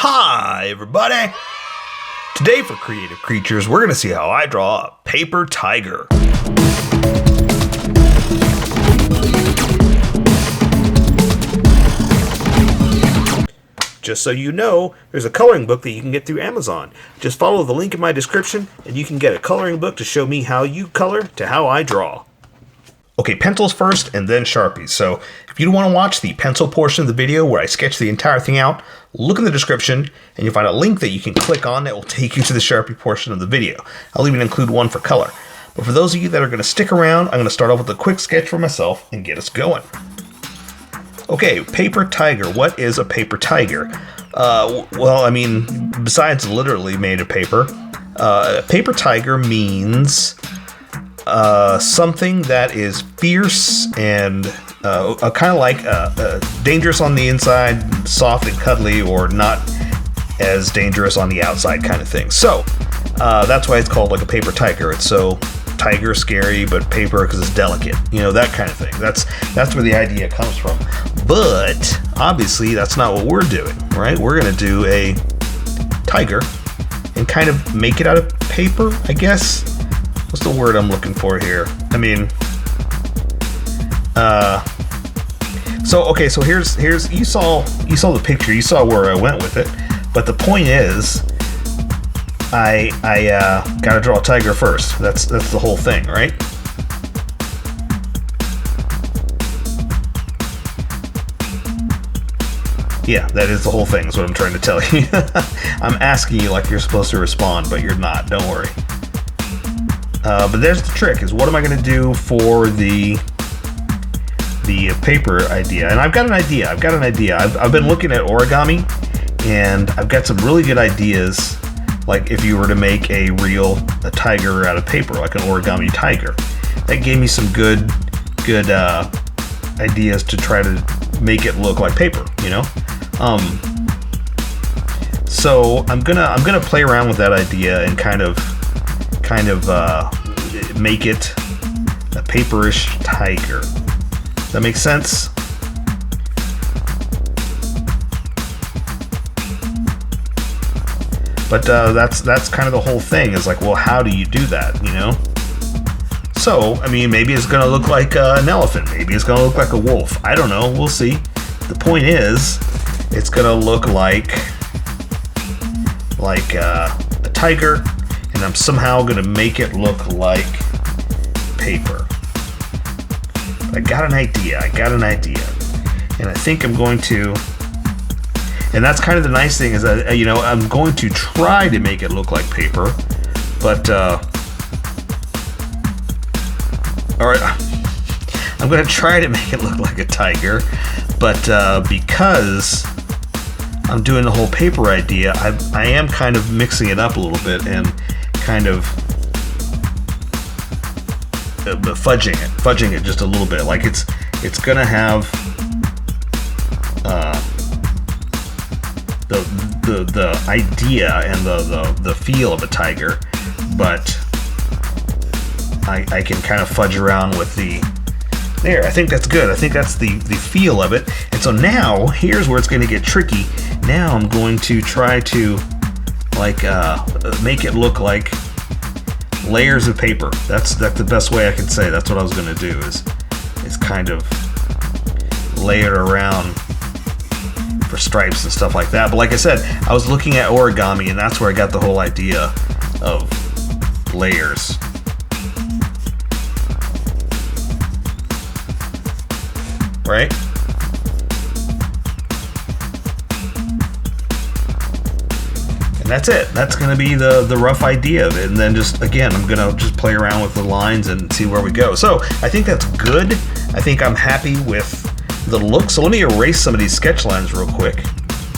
Hi, everybody! Today for Creative Creatures, we're going to see how I draw a paper tiger. Just so you know, there's a coloring book that you can get through Amazon. Just follow the link in my description, and you can get a coloring book to show me how you color to how I draw. Okay, pencils first and then Sharpies. So if you want to watch the pencil portion of the video where I sketch the entire thing out, look in the description and you'll find a link that you can click on that will take you to the Sharpie portion of the video. I'll even include one for color. But for those of you that are going to stick around, I'm going to start off with a quick sketch for myself and get us going. Okay, paper tiger. What is a paper tiger? Well, I mean, besides literally made of paper, paper tiger means something that is fierce and kind of like dangerous on the inside, soft and cuddly, or not as dangerous on the outside kind of thing. So that's why it's called like a paper tiger. It's so tiger scary, but paper because it's delicate. You know, that kind of thing. That's where the idea comes from. But obviously that's not what we're doing, right? We're gonna do a tiger and kind of make it out of paper, I guess. What's the word I'm looking for here? I mean, so here's you saw the picture, you saw where I went with it, but the point is, I gotta draw a tiger first. That's the whole thing, right? Yeah, that is the whole thing, is what I'm trying to tell you. I'm asking you like you're supposed to respond, but you're not, don't worry. But there's the trick, is what am I going to do for the paper idea? And I've got an idea. I've been looking at origami, and I've got some really good ideas, like if you were to make a tiger out of paper, like an origami tiger. That gave me some good ideas to try to make it look like paper, you know? So I'm gonna play around with that idea and kind of make it a paperish tiger. Does that make sense? But that's kind of the whole thing, is like, well, how do you do that, you know? So, I mean, maybe it's gonna look like an elephant, maybe it's gonna look like a wolf. I don't know, we'll see. The point is, it's gonna look like a tiger, and I'm somehow going to make it look like paper. I got an idea, and I think I'm going to, and that's kind of the nice thing, is that, you know, I'm going to try to make it look like paper, but, alright, I'm going to try to make it look like a tiger, but because I'm doing the whole paper idea, I am kind of mixing it up a little bit and kind of fudging it just a little bit. Like it's gonna have the idea and the feel of a tiger, but I can kind of fudge around with there. I think that's good. I think that's the feel of it. And so now here's where it's going to get tricky. Now I'm going to try to make it look like layers of paper. That's the best way I can say. That's what I was going to do, is kind of lay it around for stripes and stuff like that. But like I said, I was looking at origami, and that's where I got the whole idea of layers. Right? And that's it. That's going to be the rough idea of it. And then just, again, I'm going to just play around with the lines and see where we go. So I think that's good. I think I'm happy with the look. So let me erase some of these sketch lines real quick,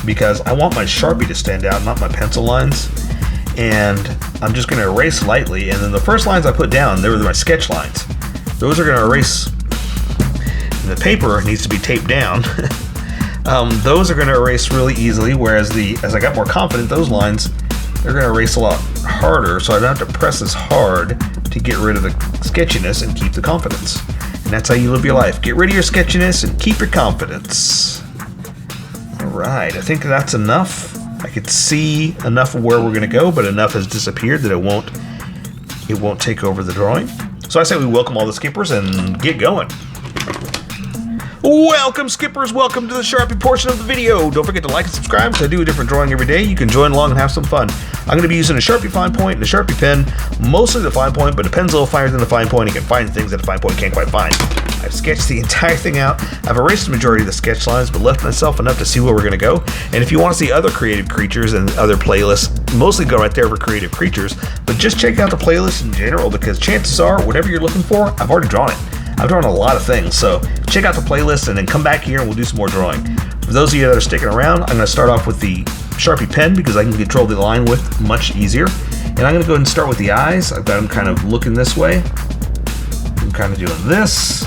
because I want my Sharpie to stand out, not my pencil lines. And I'm just going to erase lightly. And then the first lines I put down, they were my sketch lines. Those are going to erase. The paper needs to be taped down. Those are going to erase really easily, whereas as I got more confident, those lines, they're going to erase a lot harder, so I don't have to press as hard to get rid of the sketchiness and keep the confidence. And that's how you live your life. Get rid of your sketchiness and keep your confidence. Alright, I think that's enough. I could see enough of where we're going to go, but enough has disappeared that it won't take over the drawing. So I say we welcome all the skippers and get going. Welcome, skippers. Welcome to the Sharpie portion of the video. Don't forget to like and subscribe because I do a different drawing every day. You can join along and have some fun. I'm going to be using a Sharpie fine point and a Sharpie pen, mostly the fine point, but a pen's a little finer than the fine point. You can find things that a fine point can't quite find. I've sketched the entire thing out. I've erased the majority of the sketch lines, but left myself enough to see where we're going to go. And if you want to see other creative creatures and other playlists, mostly go right there for creative creatures, but just check out the playlist in general because chances are, whatever you're looking for, I've already drawn it. I've drawn a lot of things, so check out the playlist and then come back here and we'll do some more drawing. For those of you that are sticking around, I'm going to start off with the Sharpie pen because I can control the line width much easier. And I'm going to go ahead and start with the eyes. I've got them kind of looking this way. I'm kind of doing this.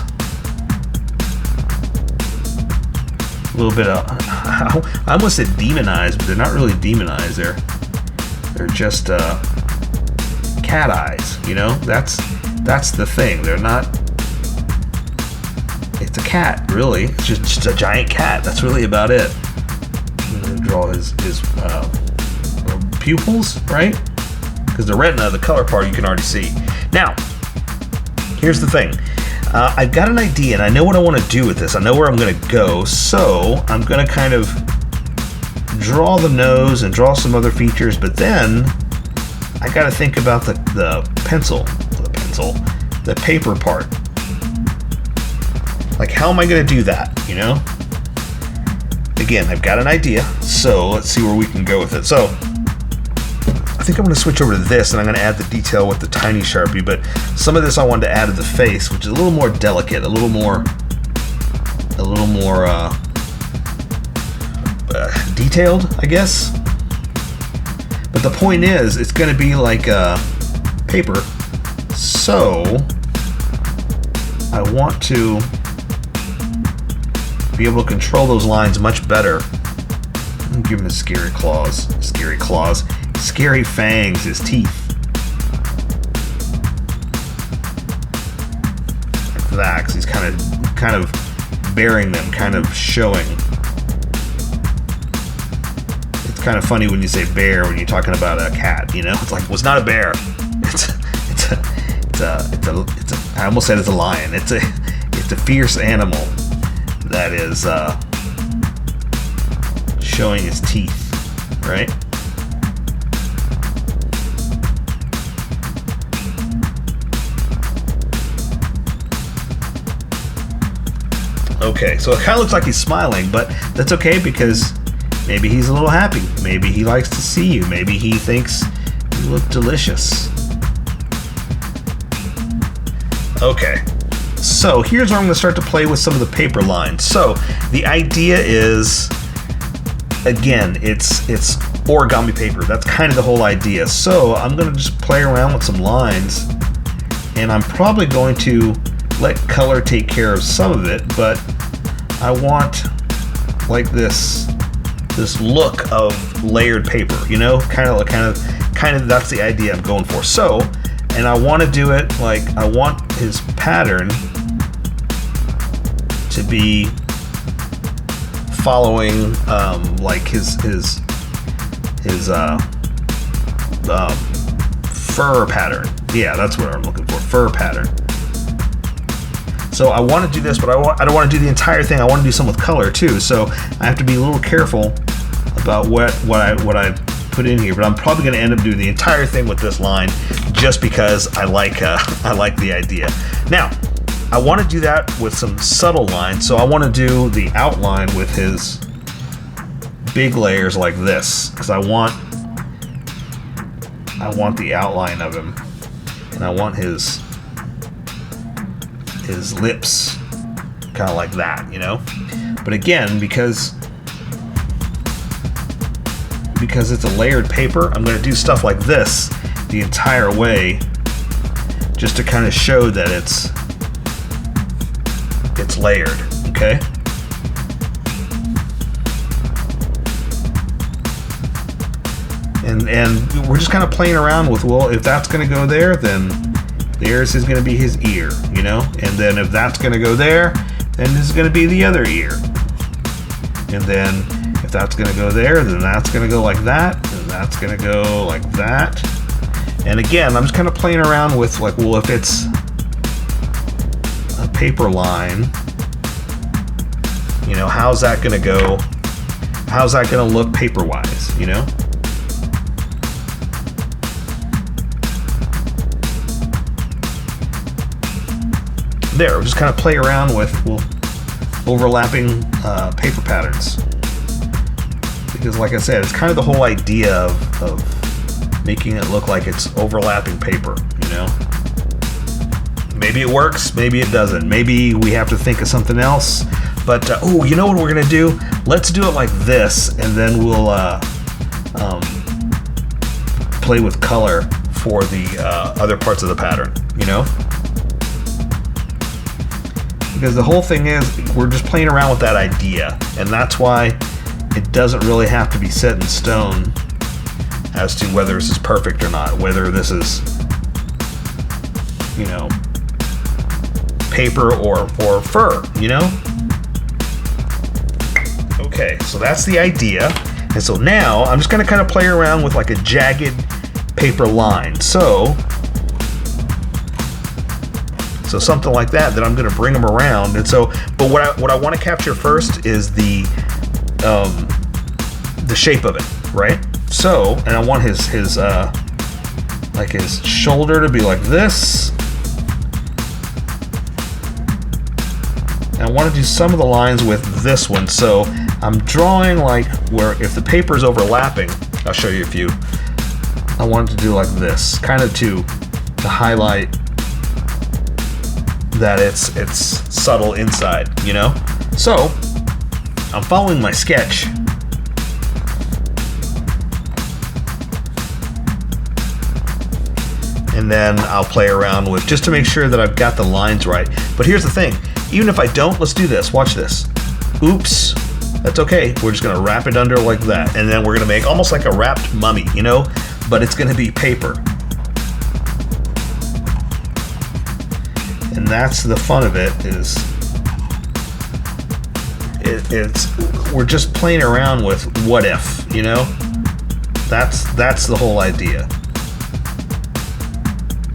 A little bit of, I almost said demonized, but they're not really demonized. They're just cat eyes, you know? That's the thing. They're not. It's a cat, really. It's just a giant cat. That's really about it. I'm gonna draw his pupils, right? Because the retina, the color part, you can already see. Now, here's the thing. I've got an idea, and I know what I want to do with this. I know where I'm going to go, so I'm going to kind of draw the nose and draw some other features, but then I got to think about the paper part. Like, how am I going to do that, you know? Again, I've got an idea, so let's see where we can go with it. So, I think I'm going to switch over to this, and I'm going to add the detail with the tiny Sharpie, but some of this I wanted to add to the face, which is a little more delicate, a little more detailed, I guess. But the point is, it's going to be like paper, so I want to be able to control those lines much better. I'm give him his scary fangs, his teeth. Like that, because he's kind of bearing them, kind of showing. It's kind of funny when you say bear when you're talking about a cat, you know? It's like, well, it's not a bear. I almost said it's a lion. It's a fierce animal that is showing his teeth, right? Okay, so it kind of looks like he's smiling, but that's okay because maybe he's a little happy. Maybe he likes to see you. Maybe he thinks you look delicious. Okay, so here's where I'm going to start to play with some of the paper lines. So the idea is, again, it's origami paper. That's kind of the whole idea. So I'm going to just play around with some lines, and I'm probably going to let color take care of some of it, but I want like this look of layered paper, you know, kind of that's the idea I'm going for. So, and I want to do it like I want his pattern to be following like his fur pattern. Yeah, that's what I'm looking for, fur pattern. So I want to do this, but I don't want to do the entire thing. I want to do some with color too. So I have to be a little careful about what I put in here. But I'm probably going to end up doing the entire thing with this line, just because I like the idea. Now I want to do that with some subtle lines. So I want to do the outline with his big layers like this, because I want the outline of him, and I want his lips kind of like that, you know. But again, because it's a layered paper, I'm going to do stuff like this the entire way, just to kind of show that it's layered. Okay. And we're just kind of playing around with, well, if that's going to go there, then there's is going to be his ear, you know? And then if that's going to go there, then this is going to be the other ear. And then if if that's gonna go there, then that's gonna go like that, and that's gonna go like that. And again, I'm just kind of playing around with like, well, if it's a paper line, you know, how's that gonna go? How's that gonna look paper-wise, you know? There, just kind of play around with, well, overlapping paper patterns. Because like I said, it's kind of the whole idea of making it look like it's overlapping paper, you know? Maybe it works, maybe it doesn't. Maybe we have to think of something else. But, oh, you know what we're gonna do? Let's do it like this, and then we'll play with color for the other parts of the pattern, you know? Because the whole thing is, we're just playing around with that idea, and that's why it doesn't really have to be set in stone as to whether this is perfect or not, whether this is, you know, paper or fur, you know? Okay, so that's the idea. And so now I'm just gonna kind of play around with like a jagged paper line. So something like that, then I'm gonna bring them around. And so, but what I want to capture first is the shape of it, right? So, and I want his like his shoulder to be like this. And I want to do some of the lines with this one. So I'm drawing like where if the paper is overlapping, I'll show you a few. I want it to do like this, kind of to highlight that it's subtle inside, you know? So I'm following my sketch. And then I'll play around with, just to make sure that I've got the lines right. But here's the thing, even if I don't, let's do this, watch this. Oops, that's okay. We're just gonna wrap it under like that. And then we're gonna make almost like a wrapped mummy, you know? But it's gonna be paper. And that's the fun of it, is we're just playing around with what if, you know? That's the whole idea.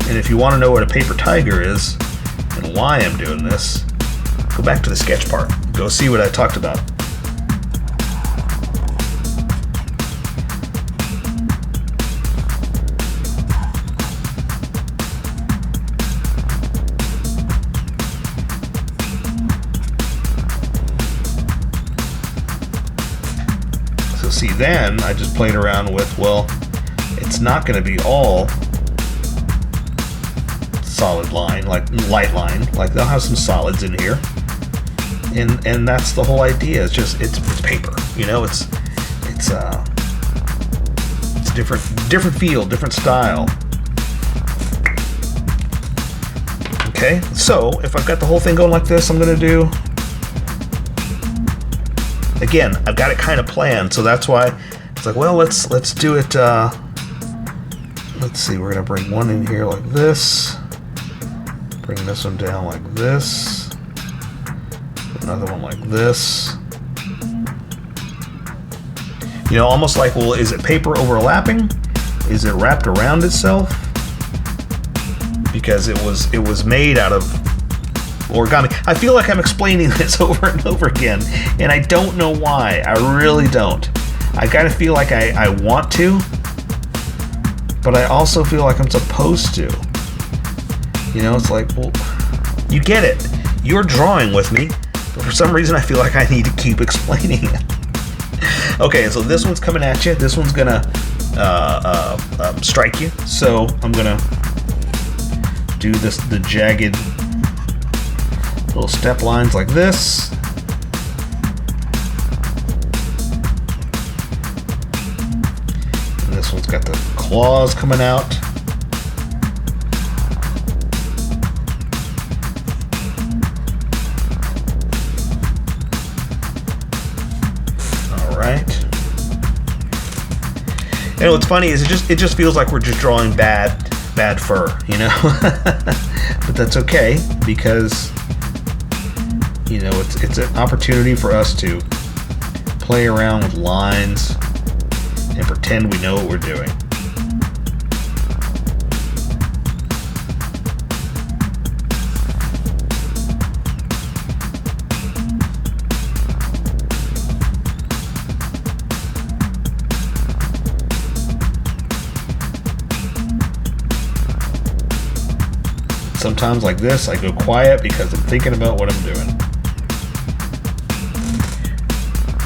And if you want to know what a paper tiger is and why I'm doing this, go back to the sketch part. Go see what I talked about. So see, then I just played around with, well, it's not going to be all solid line, like light line, like they'll have some solids in here, and that's the whole idea. It's just it's paper, you know. It's different feel, different style. Okay, so if I've got the whole thing going like this, I'm gonna do, again, I've got it kind of planned, so that's why it's like, well, let's do it. Let's see, we're gonna bring one in here like this. Bring this one down like this. Another one like this. You know, almost like, well, is it paper overlapping? Is it wrapped around itself? Because it was made out of origami. I feel like I'm explaining this over and over again, and I don't know why. I really don't. I kind of feel like I want to, but I also feel like I'm supposed to. You know, it's like, well, you get it. You're drawing with me, but for some reason I feel like I need to keep explaining it. Okay, and so this one's coming at you. This one's gonna strike you. So I'm gonna do the jagged little step lines like this. And this one's got the claws coming out. And what's funny is it just feels like we're just drawing bad fur, you know. But that's okay, because you know it's an opportunity for us to play around with lines and pretend we know what we're doing. Sometimes like this, I go quiet because I'm thinking about what I'm doing.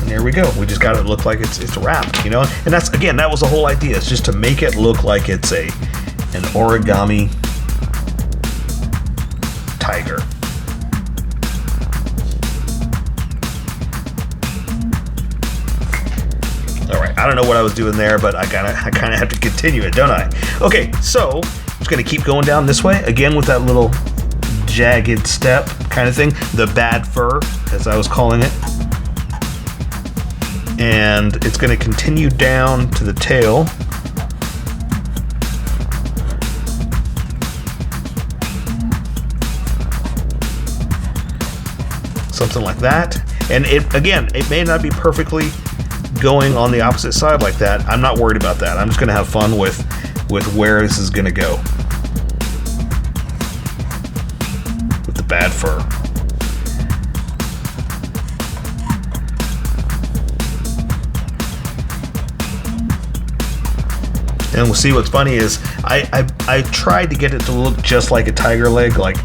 And there we go. We just got it look like it's wrapped, you know? And that's, again, that was the whole idea. It's just to make it look like it's an origami tiger. All right, I don't know what I was doing there, but I kind of have to continue it, don't I? Okay, so I'm just gonna keep going down this way again with that little jagged step kind of thing, the bad fur, as I was calling it. And it's gonna continue down to the tail. Something like that. And it may not be perfectly going on the opposite side like that. I'm not worried about that. I'm just gonna have fun with where this is gonna go with the bad fur. And we'll see. What's funny is I tried to get it to look just like a tiger leg, like,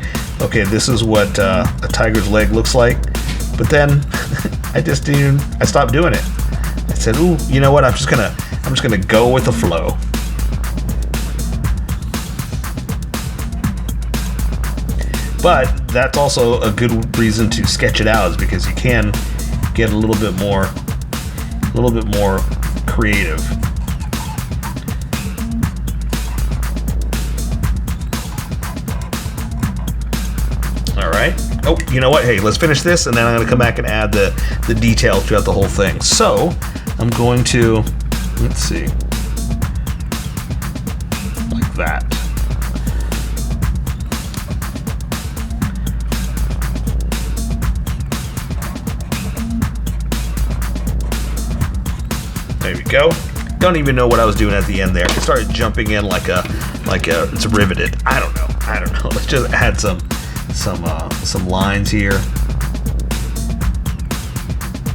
okay, this is what a tiger's leg looks like, but then I stopped doing it. I said, ooh, you know what, I'm just gonna go with the flow. But that's also a good reason to sketch it out, is because you can get a little bit more creative. All right. Oh, you know what? Hey, let's finish this, and then I'm going to come back and add the detail throughout the whole thing. So I'm going to, let's see, like that. There we go. Don't even know what I was doing at the end there. It started jumping in like it's riveted. I don't know. Let's just add some lines here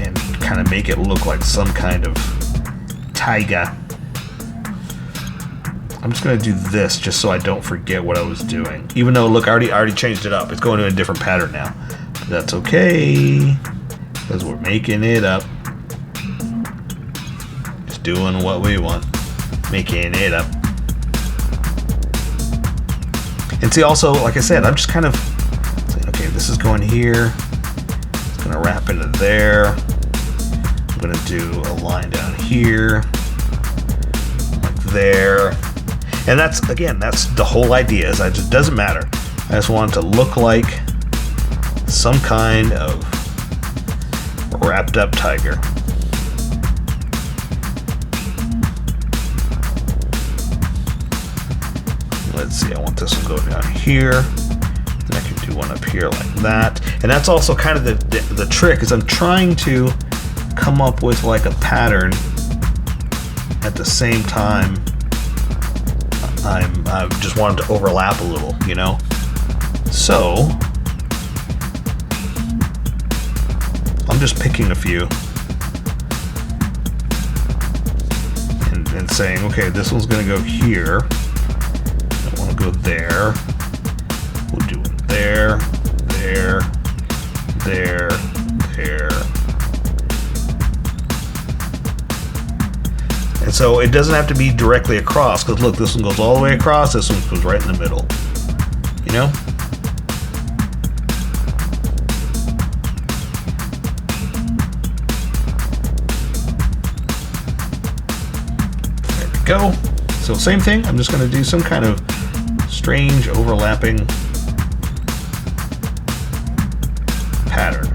and kind of make it look like some kind of tiger. I'm just gonna do this just so I don't forget what I was doing. Even though, look, I already changed it up. It's going to a different pattern now. But that's okay, because we're making it up. Just doing what we want, making it up. And see, also, like I said, I'm just kind of saying, okay, this is going here. It's gonna wrap into there. I'm gonna do a line down here, like there. And that's the whole idea, is it just doesn't matter. I just want it to look like some kind of wrapped up tiger. Let's see, I want this one to go down here. And I can do one up here like that. And that's also kind of the trick, is I'm trying to come up with like a pattern at the same time. I just want them to overlap a little, you know? So I'm just picking a few and saying, okay, this one's gonna go here. I wanna go there. We'll do it there, there, there, there. And so it doesn't have to be directly across, because look, this one goes all the way across, this one goes right in the middle. You know? There we go. So same thing, I'm just going to do some kind of strange overlapping pattern.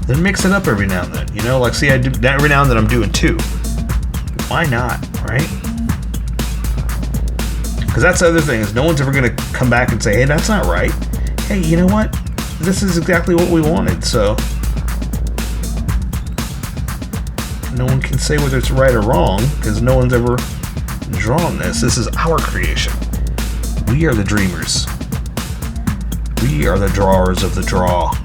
Then mix it up every now and then, you know, like, see, I do that every now and then. I'm doing two. Why not, right? Because that's the other thing, is no one's ever going to come back and say, hey, that's not right. Hey, you know what? this is exactly what we wanted, so no one can say whether it's right or wrong, because no one's ever drawn this. This is our creation. We are the dreamers. We are the drawers of the draw.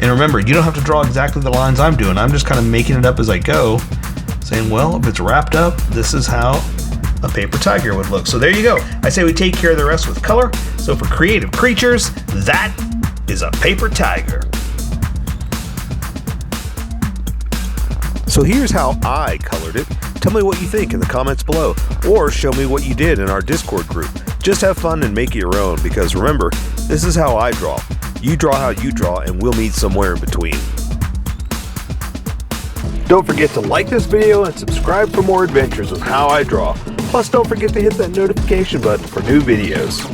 And remember, you don't have to draw exactly the lines I'm doing. I'm just kind of making it up as I go, saying, well, if it's wrapped up, this is how a paper tiger would look. So there you go. I say we take care of the rest with color. So for creative creatures, that is a paper tiger. So here's how I colored it. Tell me what you think in the comments below, or show me what you did in our Discord group. Just have fun and make it your own, because remember, this is how I draw. You draw how you draw, and we'll meet somewhere in between. Don't forget to like this video and subscribe for more adventures of How I Draw. Plus, don't forget to hit that notification button for new videos.